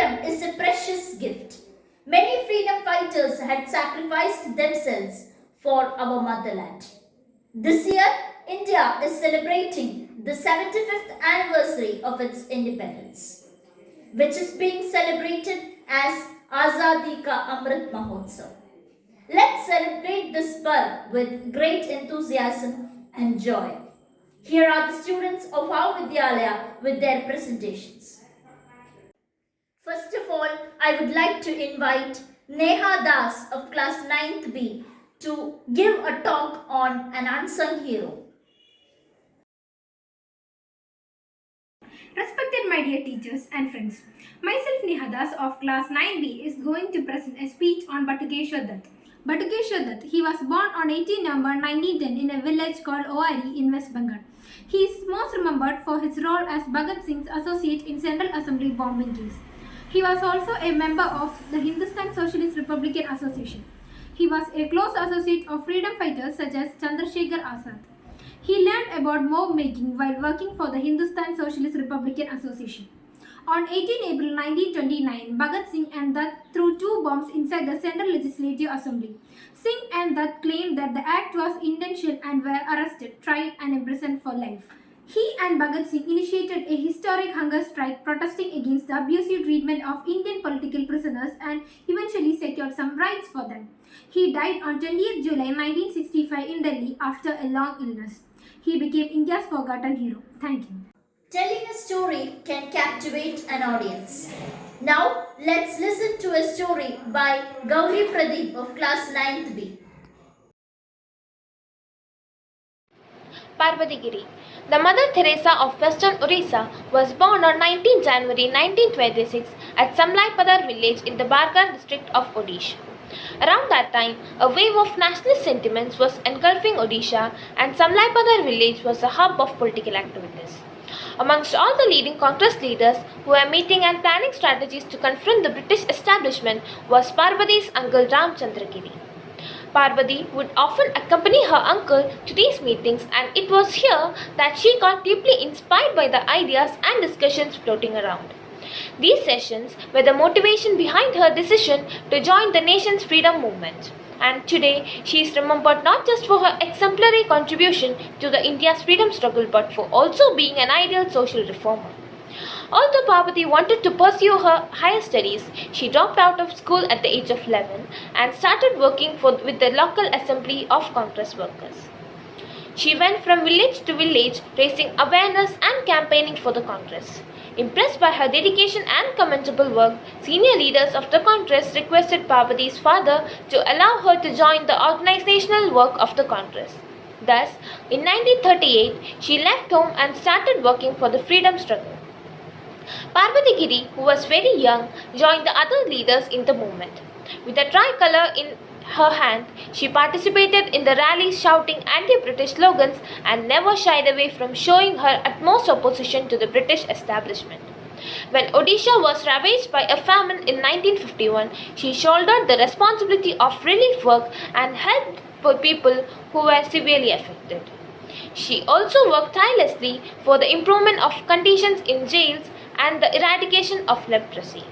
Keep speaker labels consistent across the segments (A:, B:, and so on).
A: freedom is a precious gift. Many freedom fighters had sacrificed themselves for our motherland. This year, India is celebrating the 75th anniversary of its independence, which is being celebrated as Azadi Ka Amrit Mahotsav. Let's celebrate this birth with great enthusiasm and joy. Here are the students of our Vidyalaya with their presentations. First of all, I would like to invite Neha Das of class 9th B to give a talk on an unsung hero.
B: Respected my dear teachers and friends, myself Neha Das of class 9B is going to present a speech on Batukeshwar Dutt. Batukeshwar Dutt, he was born on 18 November 1910 in a village called Owari in West Bengal. He is most remembered for his role as Bhagat Singh's associate in Central Assembly bombing case. He was also a member of the Hindustan Socialist Republican Association. He was a close associate of freedom fighters such as Chandrasekhar Azad. He learned about mob making while working for the Hindustan Socialist Republican Association. On 18 April 1929, Bhagat Singh and Dutt threw two bombs inside the Central Legislative Assembly. Singh and Dutt claimed that the act was intentional and were arrested, tried and imprisoned for life. He and Bhagat Singh initiated a historic hunger strike protesting against the abusive treatment of Indian political prisoners and eventually secured some rights for them. He died on 20th July 1965 in Delhi after a long illness. He became India's forgotten hero. Thank you.
A: Telling a story can captivate an audience. Now, let's listen to a story by Gauri Pradeep of class 9th B.
C: Parvati Giri. The Mother Teresa of Western Orissa was born on 19 January 1926 at Samlaipadar village in the Bargarh district of Odisha. Around that time, a wave of nationalist sentiments was engulfing Odisha, and Samlaipadar village was the hub of political activities. Amongst all the leading Congress leaders who were meeting and planning strategies to confront the British establishment was Parvati's uncle Ramchandra Giri. Parvati would often accompany her uncle to these meetings, and it was here that she got deeply inspired by the ideas and discussions floating around. These sessions were the motivation behind her decision to join the nation's freedom movement. And today, she is remembered not just for her exemplary contribution to the India's freedom struggle, but for also being an ideal social reformer. Although Parvati wanted to pursue her higher studies, she dropped out of school at the age of 11 and started working with the local assembly of Congress workers. She went from village to village, raising awareness and campaigning for the Congress. Impressed by her dedication and commendable work, senior leaders of the Congress requested Parvati's father to allow her to join the organizational work of the Congress. Thus, in 1938, she left home and started working for the freedom struggle. Parvati Giri, who was very young, joined the other leaders in the movement. With a tricolour in her hand, she participated in the rallies shouting anti-British slogans and never shied away from showing her utmost opposition to the British establishment. When Odisha was ravaged by a famine in 1951, she shouldered the responsibility of relief work and helped people who were severely affected. She also worked tirelessly for the improvement of conditions in jails and the eradication of leprosy.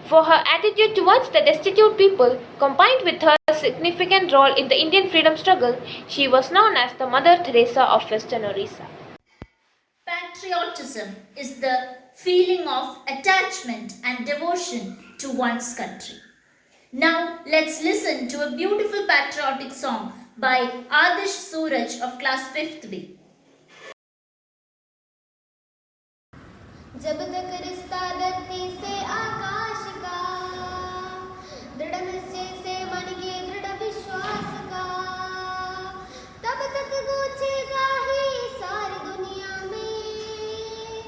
C: For her attitude towards the destitute people, combined with her significant role in the Indian freedom struggle, she was known as the Mother Teresa of Western Orissa.
A: Patriotism is the feeling of attachment and devotion to one's country. Now, let's listen to a beautiful patriotic song by Adish Suraj of class 5th B.
D: जब तक रिश्ता धरती से आकाश का दृढ़ निश्चय से मन के दृढ़ विश्वास का तब तक गूंजेगा ही सारी दुनिया में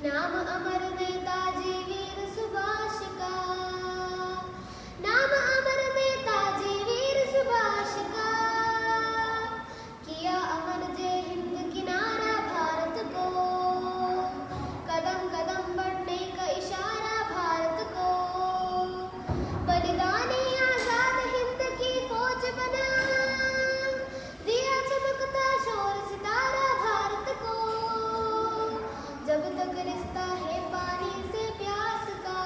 D: नाम अमर नेताजी वीर सुभाष का नाम अमर नेताजी वीर सुभाष का किया अमर जय हिंद किनारा भारत को कदम कदम बढ़ने का इशारा भारत को बलिदानी आजाद हिंद की फौज बना दिया चमकता शोर सितारा भारत को जब तक रिश्ता है पानी से प्यास का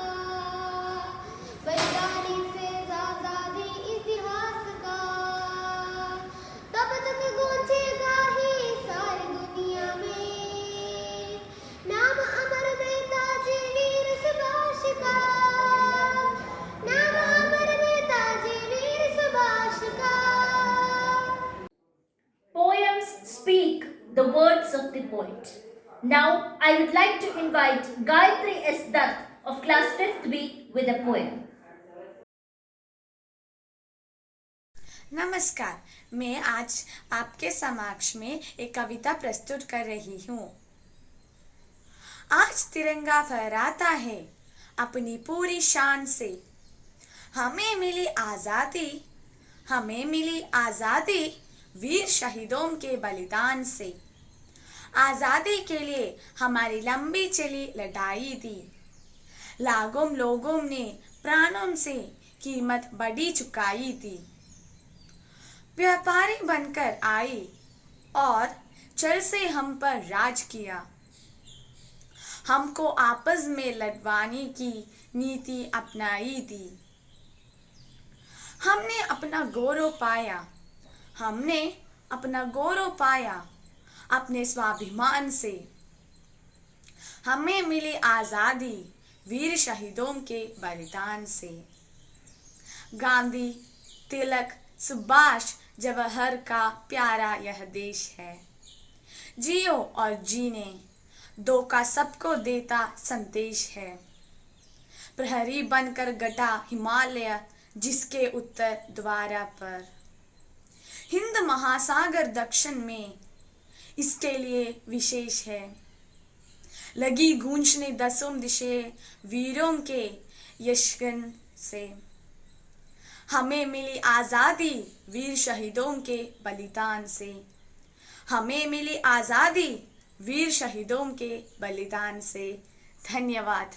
A: Now, I would like to invite Gayatri S. Dutt of class 5th B with a poem.
E: नमस्कार, मैं आज आपके समक्ष में एक कविता प्रस्तुत कर रही हूँ। आज तिरंगा फहराता है अपनी पूरी शान से। हमें मिली आज़ादी वीर शहीदों के बलिदान से। आज़ादी के लिए हमारी लंबी चली लड़ाई थी। लाखों लोगों ने प्राणों से कीमत बड़ी चुकाई थी। व्यापारी बनकर आई और छल से हम पर राज किया। हमको आपस में लड़वाने की नीति अपनाई थी। हमने अपना गौरव पाया अपने स्वाभिमान से। हमें मिली आज़ादी वीर शहीदों के बलिदान से। गांधी, तिलक, सुभाष, जवाहर का प्यारा यह देश है। जियो और जीने दो का सबको देता संदेश है। प्रहरी बनकर गटा हिमालय जिसके उत्तर द्वारा पर। हिंद महासागर दक्षिण में इसके लिए विशेष है। लगी गूंजने दसों दिशें वीरों के यशगान से। हमें मिली आज़ादी वीर शहीदों के बलिदान से। हमें मिली आज़ादी वीर शहीदों के बलिदान से। धन्यवाद।